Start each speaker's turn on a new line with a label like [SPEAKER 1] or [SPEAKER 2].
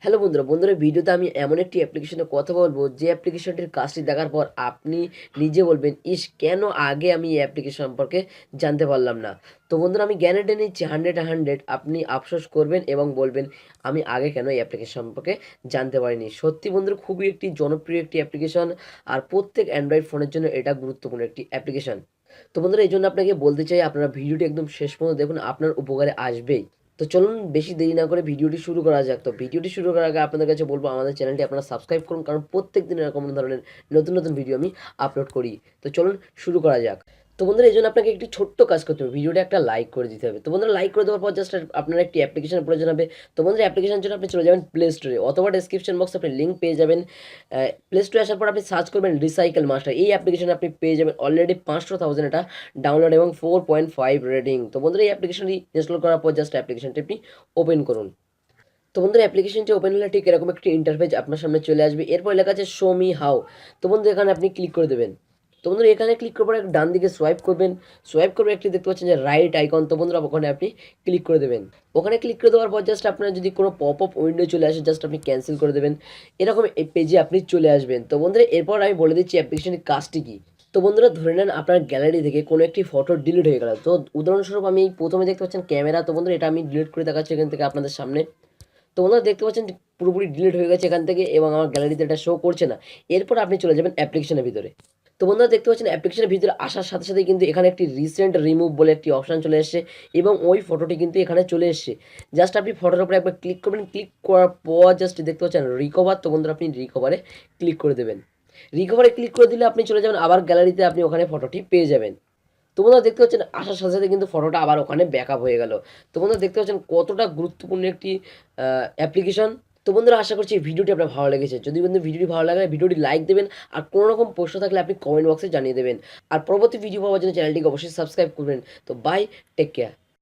[SPEAKER 1] Hello বন্ধুরা, ভিডিওতে আমি এমন একটি অ্যাপ্লিকেশনের কথা বলবো যে অ্যাপ্লিকেশনটির কাজটি দেখার পর আপনি নিজে বলবেন, ইস! কেন আগে আমি এই অ্যাপ্লিকেশন সম্পর্কে জানতে পারলাম না। তো বন্ধুরা, আমি গ্যারান্টি নিচ্ছি 100 আপনি আফসোস করবেন এবং বলবেন, আমি আগে কেন এই অ্যাপ্লিকেশন সম্পর্কে জানতে পারিনি। সত্যি বন্ধুরা, খুবই একটি জনপ্রিয় একটি অ্যাপ্লিকেশন, আর প্রত্যেক অ্যান্ড্রয়েড ফোনের জন্য এটা গুরুত্বপূর্ণ একটি অ্যাপ্লিকেশন। তো বন্ধুরা, এইজন্য আপনাকে বলতে চাই, আপনারা ভিডিওটি একদম শেষ পর্যন্ত দেখুন, আপনার উপকারে আসবেই। তো চলুন বেশি দেরি না করে ভিডিওটি শুরু করা যাক। তো ভিডিওটি শুরু করার আগে আপনাদের কাছে বলবো, আমাদের চ্যানেলটি আপনারা সাবস্ক্রাইব করুন, কারণ প্রত্যেক দিন এরকম ধরনের নতুন ভিডিও আমি আপলোড করি। তো চলুন শুরু করা যাক। তো বন্ধুরা, এই জন্য আপনাকে একটি ছোট্ট কাজ করতে হবে, ভিডিওটা একটা লাইক করে দিতে হবে। তো বন্ধুরা, লাইক করে দেওয়ার পর জাস্ট আপনার একটি অ্যাপ্লিকেশনের প্রয়োজন হবে। তো বন্ধুরা, অ্যাপ্লিকেশনের জন্য আপনি চলে যাবেন প্লে স্টোরে, অথবা ডেসক্রিপশন বক্সে আপনি লিঙ্ক পেয়ে যাবেন। প্লে স্টোরে আসার পর আপনি সার্চ করবেন রিসাইকেল মাস্টার। এই অ্যাপ্লিকেশনে আপনি পেয়ে যাবেন অলরেডি 500,000 এটা ডাউনলোড এবং 4.5 রেটিং। তো বন্ধুরা, এই অ্যাপ্লিকেশনটি ইনস্টল করার পর জাস্ট অ্যাপ্লিকেশনটি আপনি ওপেন করুন। তো বন্ধুরা, অ্যাপ্লিকেশনটি ওপেন হলে ঠিক এরকম একটি ইন্টারফেস আপনার সামনে চলে আসবে। এরপর লেখা আছে শো মি হাউ। তো বন্ধুরা, এখানে আপনি ক্লিক করে দেবেন। তো বন্ধুরা, এখানে ক্লিক করার পর ডান দিকে সোয়াইপ করবেন। সোয়াইপ করে একটি দেখতে পাচ্ছেন যে রাইট আইকন। তো বন্ধুরা, ওখানে আপনি ক্লিক করে দেবেন। ওখানে ক্লিক করে দেওয়ার পর জাস্ট আপনার যদি কোনো পপ আপ উইন্ডো চলে আসে, জাস্ট আপনি ক্যান্সেল করে দেবেন। এরকম এই পেজে আপনি চলে আসবেন। তো বন্ধুরা, এরপর আমি বলে দিচ্ছি অ্যাপ্লিকেশনের কাজটি কী। তো বন্ধুরা, ধরে নেন আপনার গ্যালারি থেকে কোনো একটি ফটো ডিলিট হয়ে গেল। তো উদাহরণস্বরূপ আমি প্রথমে দেখতে পাচ্ছেন ক্যামেরা। তো বন্ধুরা, এটা আমি ডিলিট করে দেখাচ্ছি এখান থেকে আপনাদের সামনে। তো বন্ধুরা, দেখতে পাচ্ছেন যে পুরোপুরি ডিলিট হয়ে গেছে এখান থেকে, এবং আমার গ্যালারিতে এটা শো করছে না। এরপর আপনি চলে যাবেন অ্যাপ্লিকেশনের ভিতরে। তো বন্ধুরা, দেখতে পাচ্ছেন অ্যাপ্লিকেশনের ভিতরে আসার সাথে সাথেই কিন্তু এখানে একটি রিসেন্ট রিমুভ বলে একটি অপশান চলে এসেছে, এবং ওই ফটোটি কিন্তু এখানে চলে এসেছে। জাস্ট আপনি ফটোর উপরে একবার ক্লিক করবেন। ক্লিক করার পর জাস্ট দেখতে পাচ্ছেন রিকভার। তো বন্ধুরা, আপনি রিকভারে ক্লিক করে দেবেন। রিকভারে ক্লিক করে দিলে আপনি চলে যাবেন আবার গ্যালারিতে, আপনি ওখানে ফটোটি পেয়ে যাবেন। তো বন্ধুরা, দেখতে পাচ্ছেন আসার সাথে সাথে কিন্তু ফটোটা আবার ওখানে ব্যাকআপ হয়ে গেল। তো বন্ধুরা, দেখতে পাচ্ছেন কতটা গুরুত্বপূর্ণ একটি অ্যাপ্লিকেশন। তো বন্ধুরা, আশা করছি এই ভিডিওটি আপনার ভালো লেগেছে। যদি বন্ধু ভিডিওটি ভালো লাগে, ভিডিওটি লাইক দেবেন, আর কোনো রকম প্রশ্ন থাকলে আপনি কমেন্ট বক্সে জানিয়ে দেবেন। আর পরবর্তী ভিডিও পাওয়ার জন্য চ্যানেলটিকে অবশ্যই সাবস্ক্রাইব করবেন। তো বাই, টেক কেয়ার।